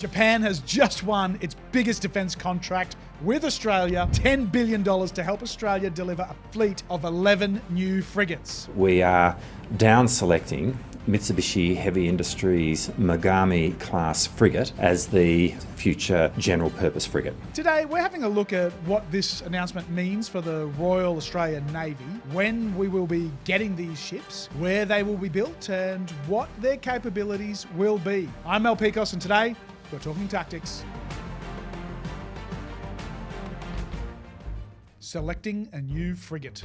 Japan has just won its biggest defence contract with Australia, $10 billion to help Australia deliver a fleet of 11 new frigates. We are down selecting Mitsubishi Heavy Industries Mogami-class frigate as the future General Purpose Frigate. Today, we're having a look at what this announcement means for the Royal Australian Navy, when we will be getting these ships, where they will be built, and what their capabilities will be. I'm Mel Pikos, and today, we're talking tactics. Selecting a new frigate.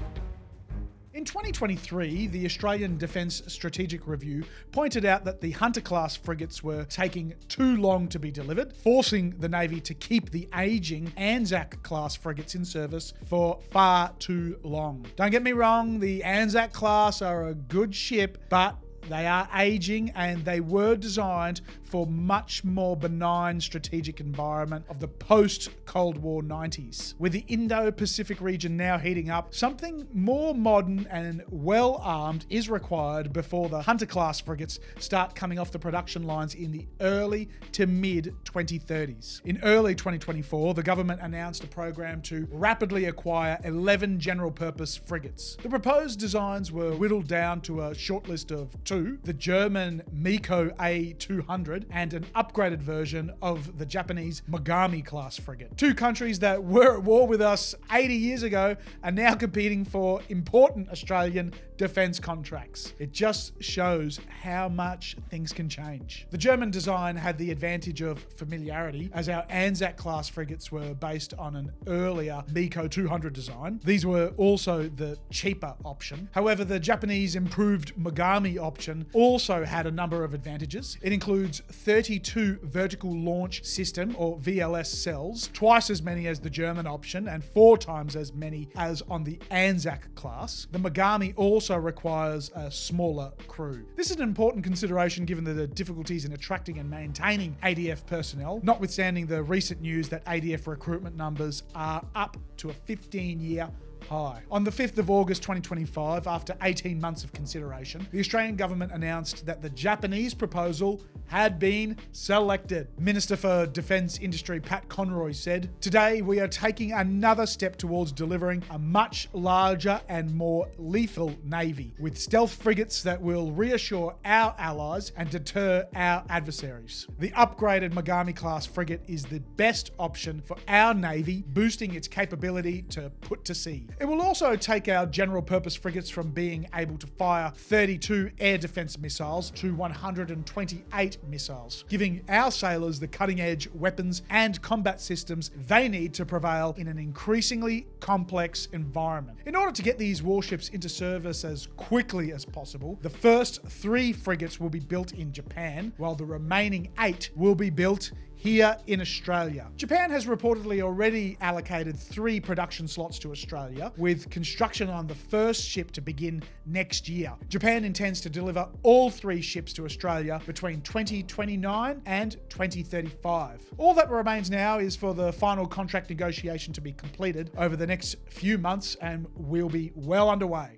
In 2023, the Australian Defence Strategic Review pointed out that the Hunter-class frigates were taking too long to be delivered, forcing the Navy to keep the ageing Anzac-class frigates in service for far too long. Don't get me wrong, the Anzac-class are a good ship, but they are aging and they were designed for much more benign strategic environment of the post-Cold War 90s. With the Indo-Pacific region now heating up, something more modern and well-armed is required before the Hunter-class frigates start coming off the production lines in the early to mid-2030s. In early 2024, the government announced a program to rapidly acquire 11 general-purpose frigates. The proposed designs were whittled down to a shortlist of two: the German Miko A200 and an upgraded version of the Japanese Mogami-class frigate. Two countries that were at war with us 80 years ago are now competing for important Australian defence contracts. It just shows how much things can change. The German design had the advantage of familiarity, as our Anzac-class frigates were based on an earlier Miko 200 design. These were also the cheaper option. However, the Japanese improved Mogami option also had a number of advantages. It includes 32 vertical launch system or VLS cells, twice as many as the German option and 4 times as many as on the Anzac class. The Mogami also requires a smaller crew. This is an important consideration given the difficulties in attracting and maintaining ADF personnel, notwithstanding the recent news that ADF recruitment numbers are up to a 15-year high. On the 5th of August 2025, after 18 months of consideration, the Australian government announced that the Japanese proposal had been selected. Minister for Defence Industry Pat Conroy said, "Today we are taking another step towards delivering a much larger and more lethal navy with stealth frigates that will reassure our allies and deter our adversaries. The upgraded Mogami-class frigate is the best option for our navy, boosting its capability to put to sea. It will also take our general purpose frigates from being able to fire 32 air defence missiles to 128 missiles, giving our sailors the cutting edge weapons and combat systems they need to prevail in an increasingly complex environment. In order to get these warships into service as quickly as possible, the first 3 frigates will be built in Japan, while the remaining 8 will be built here in Australia. Japan has reportedly already allocated 3 production slots to Australia, with construction on the first ship to begin next year. Japan intends to deliver all 3 ships to Australia between 2029 and 2035. All that remains now is for the final contract negotiation to be completed over the next few months, and we'll be well underway.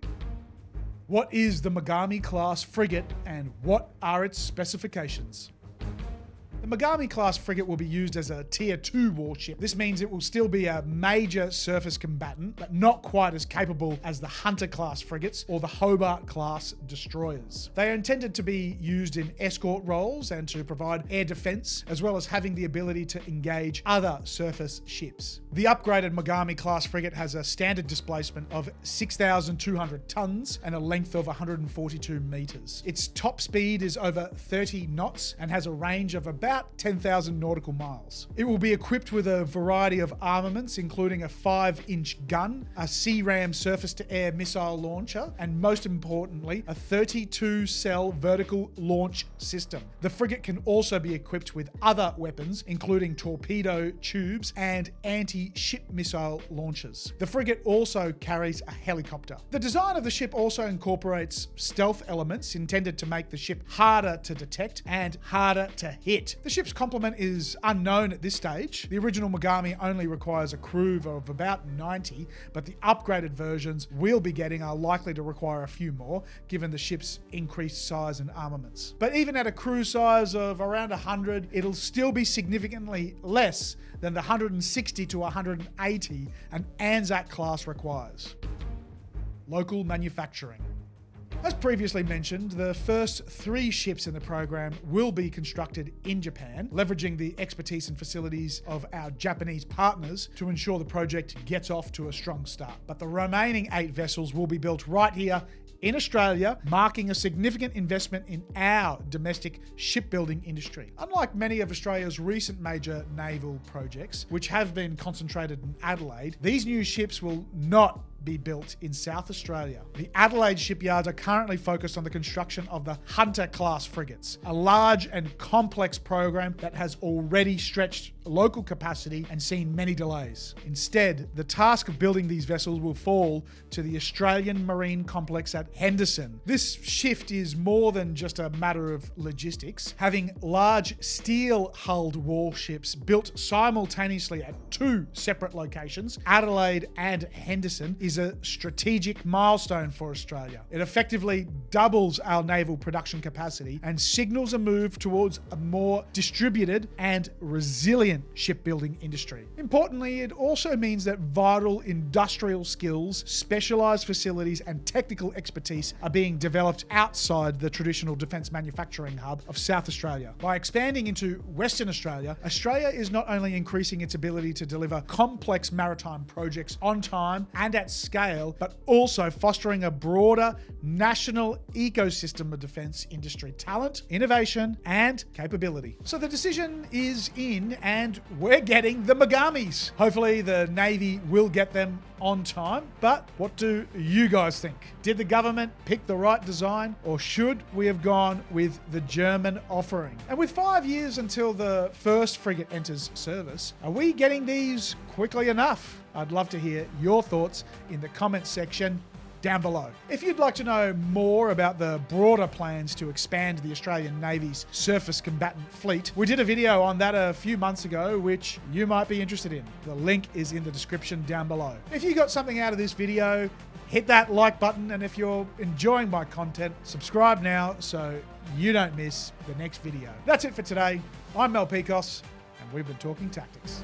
What is the Mogami-class frigate and what are its specifications? The Mogami-class frigate will be used as a Tier 2 warship. This means it will still be a major surface combatant, but not quite as capable as the Hunter-class frigates or the Hobart-class destroyers. They are intended to be used in escort roles and to provide air defense, as well as having the ability to engage other surface ships. The upgraded Mogami-class frigate has a standard displacement of 6,200 tons and a length of 142 meters. Its top speed is over 30 knots and has a range of about 10,000 nautical miles. It will be equipped with a variety of armaments, including a 5-inch gun, a CRAM surface-to-air missile launcher, and most importantly, a 32-cell vertical launch system. The frigate can also be equipped with other weapons, including torpedo tubes and anti-ship missile launchers. The frigate also carries a helicopter. The design of the ship also incorporates stealth elements intended to make the ship harder to detect and harder to hit. The ship's complement is unknown at this stage. The original Mogami only requires a crew of about 90, but the upgraded versions we'll be getting are likely to require a few more, given the ship's increased size and armaments. But even at a crew size of around 100, it'll still be significantly less than the 160 to 180 an Anzac class requires. Local manufacturing. As previously mentioned, the first 3 ships in the program will be constructed in Japan, leveraging the expertise and facilities of our Japanese partners to ensure the project gets off to a strong start. But the remaining 8 vessels will be built right here in Australia, marking a significant investment in our domestic shipbuilding industry. Unlike many of Australia's recent major naval projects, which have been concentrated in Adelaide, these new ships will not be built in South Australia. The Adelaide shipyards are currently focused on the construction of the Hunter-class frigates, a large and complex program that has already stretched local capacity and seen many delays. Instead, the task of building these vessels will fall to the Australian Marine Complex at Henderson. This shift is more than just a matter of logistics. Having large steel-hulled warships built simultaneously at 2 separate locations, Adelaide and Henderson, is a strategic milestone for Australia. It effectively doubles our naval production capacity and signals a move towards a more distributed and resilient shipbuilding industry. Importantly, it also means that vital industrial skills, specialised facilities and technical expertise are being developed outside the traditional defence manufacturing hub of South Australia. By expanding into Western Australia, Australia is not only increasing its ability to deliver complex maritime projects on time and at scale, but also fostering a broader national ecosystem of defence industry talent, innovation, and capability. So the decision is in, and we're getting the Mogamis. Hopefully the Navy will get them on time, but what do you guys think? Did the government pick the right design, or should we have gone with the German offering? And with 5 years until the first frigate enters service, are we getting these quickly enough? I'd love to hear your thoughts in the comments section down below. If you'd like to know more about the broader plans to expand the Australian Navy's surface combatant fleet, we did a video on that a few months ago, which you might be interested in. The link is in the description down below. If you got something out of this video, hit that like button, and if you're enjoying my content, subscribe now so you don't miss the next video. That's it for today. I'm Mel Pikos, and we've been talking tactics.